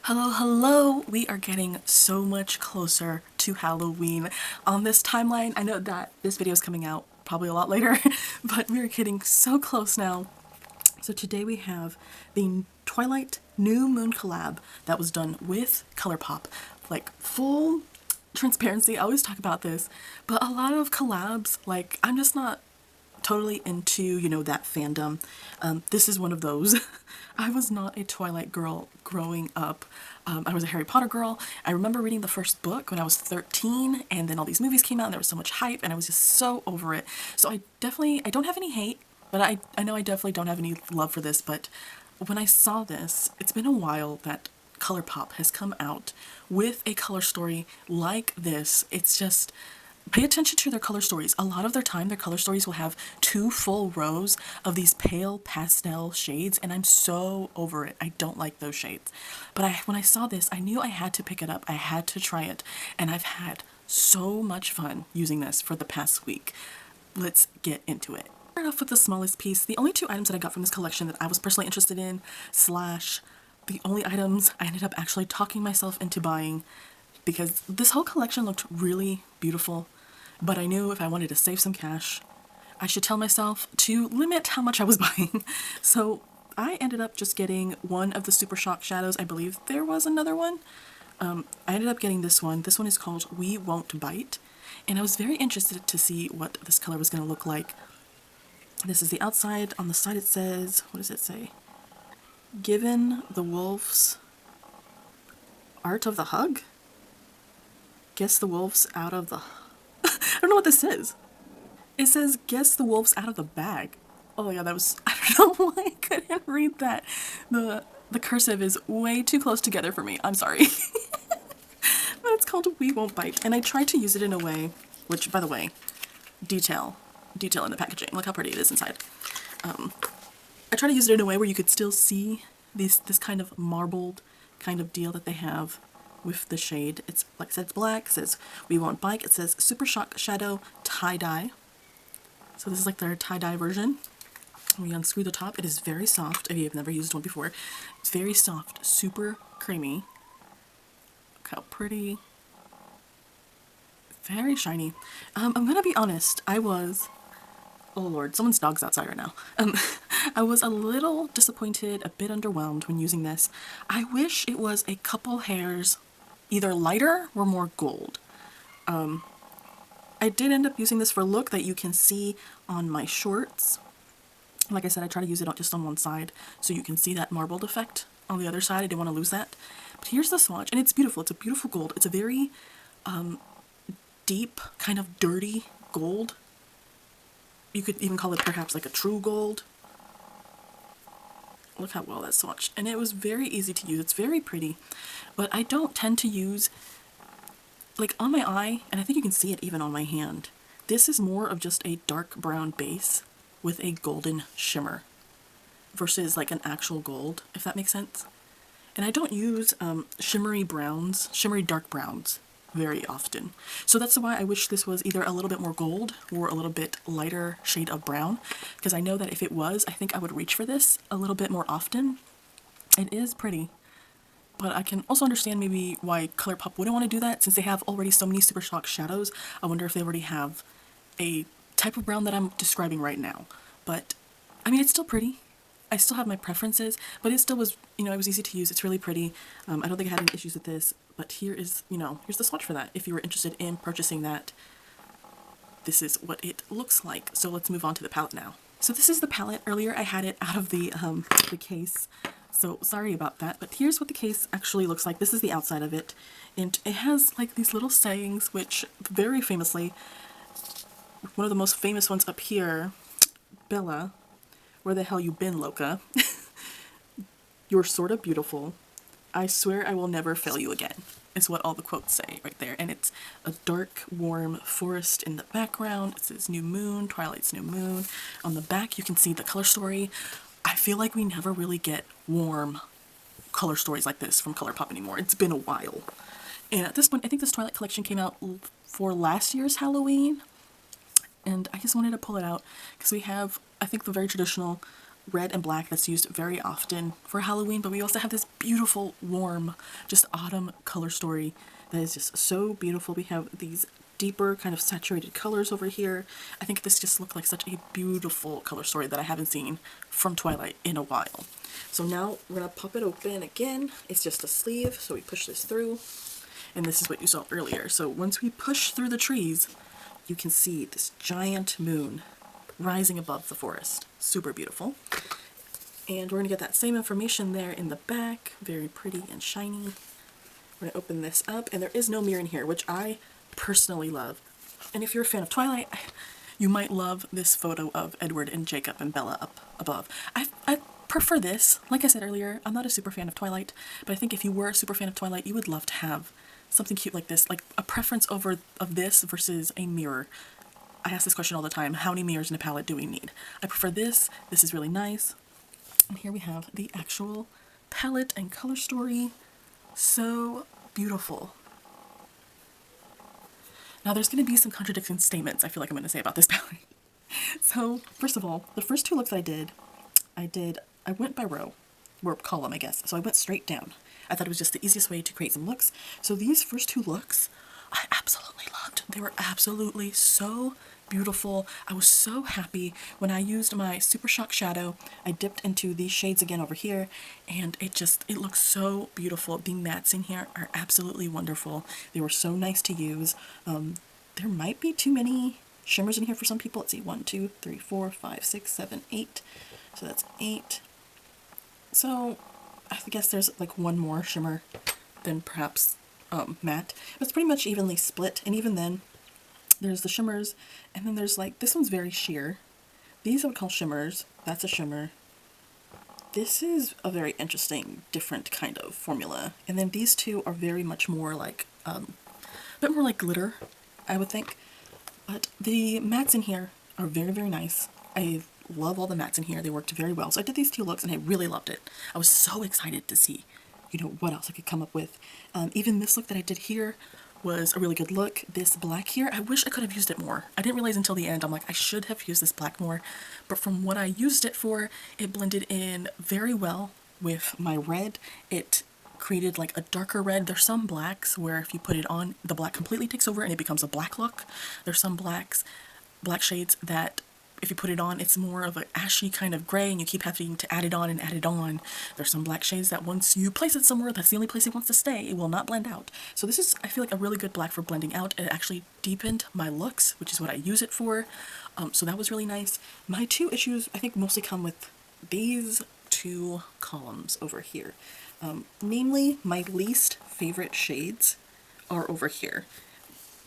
Hello, hello! We are getting so much closer to Halloween on this timeline. I know that this video is coming out probably a lot later, but we're getting so close now. So today we have the Twilight New Moon collab that was done with Colourpop. Like, full transparency, I always talk about this, but a lot of collabs, like, I'm just not totally into, you know, that fandom. This is one of those. I was not a Twilight girl growing up. I was a Harry Potter girl. I remember reading the first book when I was 13, and then all these movies came out and there was so much hype and I was just so over it. So I don't have any hate, but I know I definitely don't have any love for this, but when I saw this, it's been a while that Colourpop has come out with a color story like this. It's just, pay attention to their color stories. A lot of their time, their color stories will have 2 full rows of these pale pastel shades, and I'm so over it. I don't like those shades. But when I saw this, I knew I had to pick it up. I had to try it, and I've had so much fun using this for the past week. Let's get into it. Start off with the smallest piece. The only 2 items that I got from this collection that I was personally interested in, slash the only items I ended up actually talking myself into buying, because this whole collection looked really beautiful, but I knew if I wanted to save some cash, I should tell myself to limit how much I was buying. So I ended up just getting one of the Super Shock shadows. I believe there was another one. I ended up getting this one. This one is called We Won't Bite, and I was very interested to see what this color was going to look like. This is the outside. On the side it says, what does it say? Given the wolves art of the hug? Guess the wolves out of the... I don't know what this is. It says, guess the wolves out of the bag. Oh yeah, that was... I don't know why I couldn't read that. The cursive is way too close together for me. I'm sorry. But it's called We Won't Bite. And I tried to use it in a way, which, by the way, detail in the packaging. Look how pretty it is inside. I try to use it in a way where you could still see this kind of marbled kind of deal that they have with the shade. It's like I said, it's black. It says We Won't Bite. It says Super Shock Shadow Tie-Dye. So this is like their tie-dye version. When we unscrew the top, it is very soft. If you've never used one before, it's very soft, super creamy. Look how pretty. Very shiny. I'm gonna be honest, I was... Oh lord, someone's dog's outside right now. I was a little disappointed, a bit underwhelmed when using this. I wish it was a couple hairs either lighter or more gold. I did end up using this for a look that you can see on my shorts. Like I said, I try to use it just on one side so you can see that marbled effect on the other side. I didn't want to lose that. But here's the swatch, and it's beautiful. It's a beautiful gold. It's a very deep, kind of dirty gold. You could even call it perhaps like a true gold. Look how well that's swatched. And it was very easy to use. It's very pretty. But I don't tend to use, like on my eye, and I think you can see it even on my hand, this is more of just a dark brown base with a golden shimmer versus like an actual gold, if that makes sense. And I don't use shimmery dark browns very often. So that's why I wish this was either a little bit more gold or a little bit lighter shade of brown, because I know that if it was, I think I would reach for this a little bit more often. It is pretty, but I can also understand maybe why Colourpop wouldn't want to do that, since they have already so many Super Shock shadows. I wonder if they already have a type of brown that I'm describing right now. But I mean, it's still pretty. I still have my preferences, but it still was, you know, it was easy to use. It's really pretty. I don't think I had any issues with this, but here is, you know, here's the swatch for that. If you were interested in purchasing that, this is what it looks like. So let's move on to the palette now. So this is the palette. Earlier I had it out of the case, so sorry about that, but here's what the case actually looks like. This is the outside of it, and it has like these little sayings, which very famously, one of the most famous ones up here, Bella, where the hell you been, Loca? You're sorta beautiful. I swear I will never fail you again, is what all the quotes say right there. And it's a dark, warm forest in the background. It says New Moon, Twilight's New Moon. On the back you can see the color story. I feel like we never really get warm color stories like this from Colourpop anymore. It's been a while. And at this point, I think this Twilight collection came out for last year's Halloween. And I just wanted to pull it out because we have, I think, the very traditional red and black that's used very often for Halloween, but we also have this beautiful, warm, just autumn color story that is just so beautiful. We have these deeper kind of saturated colors over here. I think this just looked like such a beautiful color story that I haven't seen from Twilight in a while. So now we're gonna pop it open again. It's just a sleeve, so we push this through, and this is what you saw earlier. So once we push through the trees, you can see this giant moon rising above the forest. Super beautiful. And we're gonna get that same information there in the back, very pretty and shiny. We're gonna open this up, and there is no mirror in here, which I personally love. And if you're a fan of Twilight, you might love this photo of Edward and Jacob and Bella up above. I prefer this. Like I said earlier, I'm not a super fan of Twilight, but I think if you were a super fan of Twilight, you would love to have something cute like this, like a preference of this versus a mirror. I ask this question all the time, how many mirrors in a palette do we need? I prefer this. This is really nice. And here we have the actual palette and color story. So beautiful. Now there's going to be some contradicting statements I feel like I'm going to say about this palette. So first of all, the first two looks that I went by row, or column I guess, so I went straight down. I thought it was just the easiest way to create some looks. So these first two looks, I absolutely loved. They were absolutely so beautiful. I was so happy when I used my Super Shock shadow. I dipped into these shades again over here, and it looks so beautiful. The mattes in here are absolutely wonderful. They were so nice to use. There might be too many shimmers in here for some people. Let's see, 1, 2, 3, 4, 5, 6, 7, 8. So that's 8. So I guess there's like one more shimmer than perhaps matte. It's pretty much evenly split, and even then there's the shimmers, and then there's like, this one's very sheer. These I would call shimmers. That's a shimmer. This is a very interesting, different kind of formula. And then these two are very much more like, a bit more like glitter, I would think. But the mattes in here are very, very nice. I love all the mattes in here. They worked very well. So I did these two looks and I really loved it. I was so excited to see, you know, what else I could come up with. Even this look that I did here was a really good look. This black here, I wish I could have used it more. I didn't realize until the end, I'm like, I should have used this black more. But from what I used it for, it blended in very well with my red. It created like a darker red. There's some blacks where if you put it on, the black completely takes over and it becomes a black look. There's some black shades that if you put it on, it's more of an ashy kind of gray and you keep having to add it on and add it on. There's some black shades that once you place it somewhere, that's the only place it wants to stay. It will not blend out. So this is, I feel like, a really good black for blending out. It actually deepened my looks, which is what I use it for. So that was really nice. My two issues, I think, mostly come with these two columns over here. Namely, my least favorite shades are over here.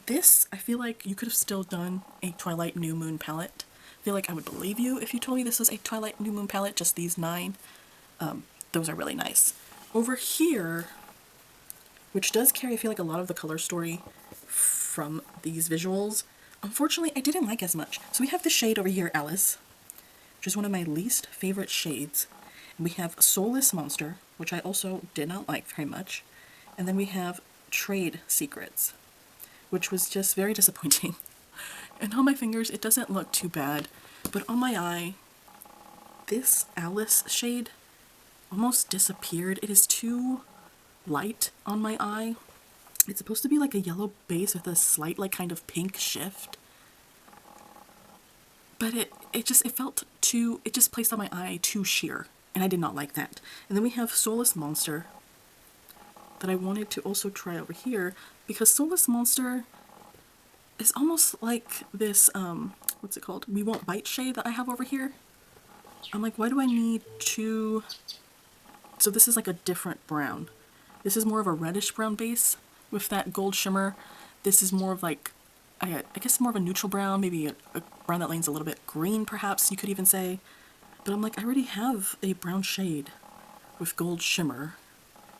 This, I feel like you could have still done a Twilight New Moon palette. I feel like I would believe you if you told me this was a Twilight New Moon palette, just these 9. Those are really nice. Over here, which does carry, I feel like, a lot of the color story from these visuals, unfortunately, I didn't like as much. So we have the shade over here, Alice, which is one of my least favorite shades. And we have Soulless Monster, which I also did not like very much. And then we have Trade Secrets, which was just very disappointing. And on my fingers, it doesn't look too bad, but on my eye, this Alice shade almost disappeared. It is too light on my eye. It's supposed to be like a yellow base with a slight like kind of pink shift. But it just placed on my eye too sheer, and I did not like that. And then we have Soulless Monster that I wanted to also try over here, because Soulless Monster is almost like this, what's it called? We Won't Bite shade that I have over here. I'm like, why do I need two? So this is like a different brown. This is more of a reddish brown base with that gold shimmer. This is more of like, I guess more of a neutral brown, maybe a brown that leans a little bit green perhaps, you could even say. But I'm like, I already have a brown shade with gold shimmer.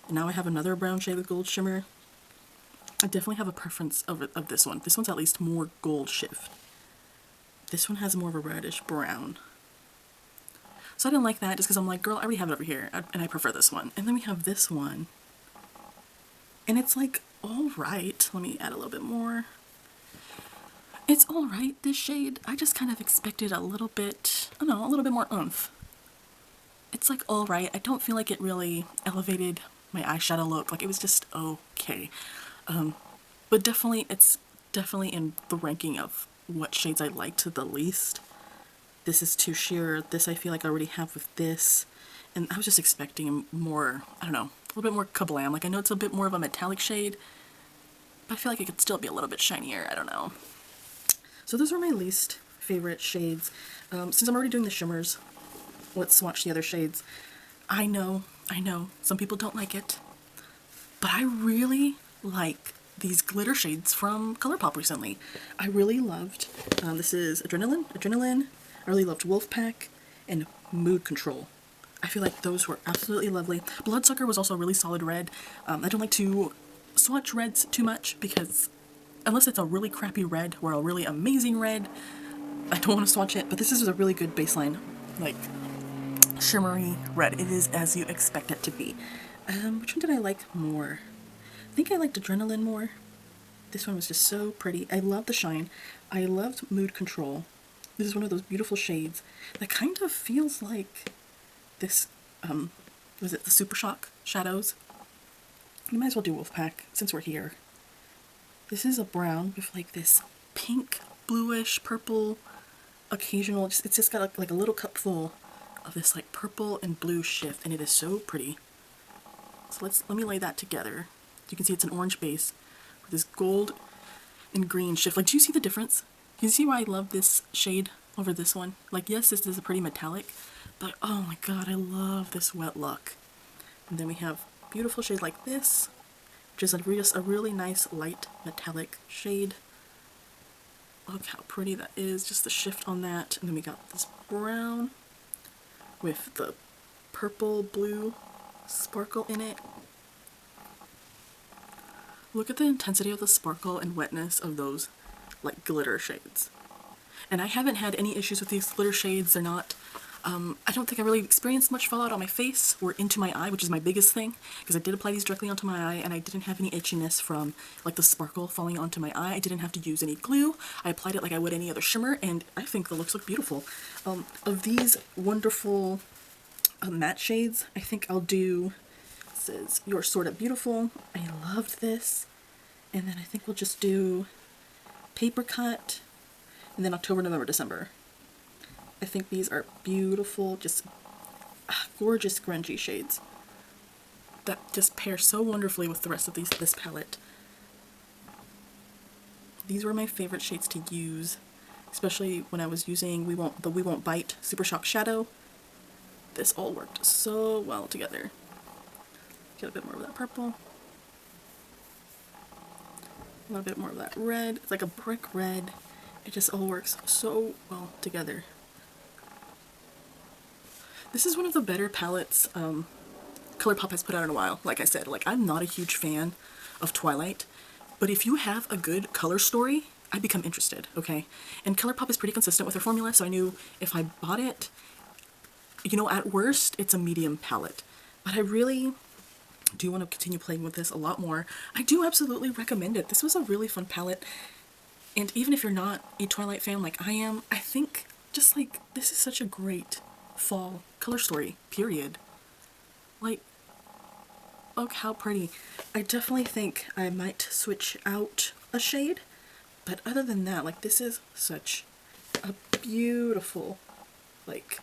And now I have another brown shade with gold shimmer. I definitely have a preference of this one. This one's at least more gold shift. This one has more of a reddish brown. So I didn't like that just because I'm like, girl, I already have it over here, and I prefer this one. And then we have this one. And it's like, alright. Let me add a little bit more. It's alright, this shade. I just kind of expected a little bit, I don't know, a little bit more oomph. it's like alright. I don't feel like it really elevated my eyeshadow look. Like, it was just okay. But definitely, it's definitely in the ranking of what shades I liked the least. This is too sheer. This I feel like I already have with this. And I was just expecting more, I don't know, a little bit more kablam. Like, I know it's a bit more of a metallic shade, but I feel like it could still be a little bit shinier. I don't know. So those are my least favorite shades. Since I'm already doing the shimmers, let's swatch the other shades. I know, some people don't like it, but I really like these glitter shades from Colourpop recently. I really loved, this is Adrenaline. I really loved Wolfpack and Mood Control. I feel like those were absolutely lovely. Bloodsucker was also a really solid red. I don't like to swatch reds too much because unless it's a really crappy red or a really amazing red, I don't want to swatch it, but this is a really good baseline, like, shimmery red. It is as you expect it to be. Which one did I like more? I think I liked Adrenaline more. This one was just so pretty. I love the shine. I loved Mood Control. This is one of those beautiful shades that kind of feels like this, was it the Super Shock shadows? You might as well do Wolfpack since we're here. This is a brown with like this pink, bluish, purple, occasional, it's just got like a little cup full of this like purple and blue shift, and it is so pretty. So let me lay that together. You can see it's an orange base with this gold and green shift. Like, do you see the difference? Can you see why I love this shade over this one? Like, yes, this is a pretty metallic, but oh my god, I love this wet look. And then we have beautiful shade like this, which is just a really nice light metallic shade. Look how pretty that is, just the shift on that. And then we got this brown with the purple blue sparkle in it. Look at the intensity of the sparkle and wetness of those like glitter shades. And I haven't had any issues with these glitter shades. They're not, I don't think I really experienced much fallout on my face or into my eye, which is my biggest thing, because I did apply these directly onto my eye and I didn't have any itchiness from like the sparkle falling onto my eye. I didn't have to use any glue. I applied it like I would any other shimmer, and I think the looks look beautiful. Of these wonderful matte shades, I think I'll do, this is You're Sorta Beautiful. I loved this. And then I think we'll just do Paper Cut, and then October, November, December. I think these are beautiful, just gorgeous grungy shades that just pair so wonderfully with the rest of this palette. These were my favorite shades to use, especially when I was using We Won't Bite Super Shock Shadow. This all worked so well together. Get a bit more of that purple. A little bit more of that red. It's like a brick red. It just all works so well together. This is one of the better palettes Colourpop has put out in a while. Like I said, like, I'm not a huge fan of Twilight, but if you have a good color story, I become interested, okay? And Colourpop is pretty consistent with their formula, so I knew if I bought it, you know, at worst, it's a medium palette. But I really do want to continue playing with this a lot more. I do absolutely recommend it. This was a really fun palette, and even if you're not a Twilight fan like I am, I think just like this is such a great fall color story, period. Like, look how pretty. I definitely think I might switch out a shade, but other than that, like, this is such a beautiful, like,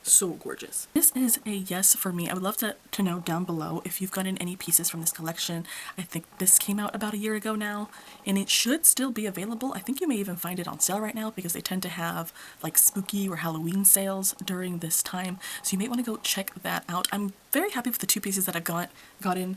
so gorgeous. This is a yes for me. I would love to know down below if you've gotten any pieces from this collection. I think this came out about a year ago now, and it should still be available. I think you may even find it on sale right now because they tend to have like spooky or Halloween sales during this time, so you may want to go check that out. I'm very happy with the two pieces that I've gotten.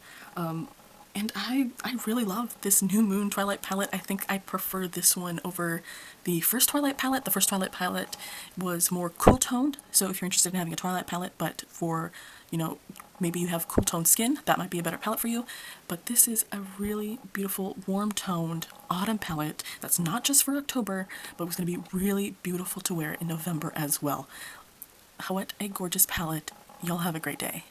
And I really love this New Moon Twilight palette. I think I prefer this one over the first Twilight palette. The first Twilight palette was more cool toned, so if you're interested in having a Twilight palette, but for, you know, maybe you have cool toned skin, that might be a better palette for you. But this is a really beautiful, warm toned autumn palette that's not just for October, but was going to be really beautiful to wear in November as well. What a gorgeous palette. Y'all have a great day.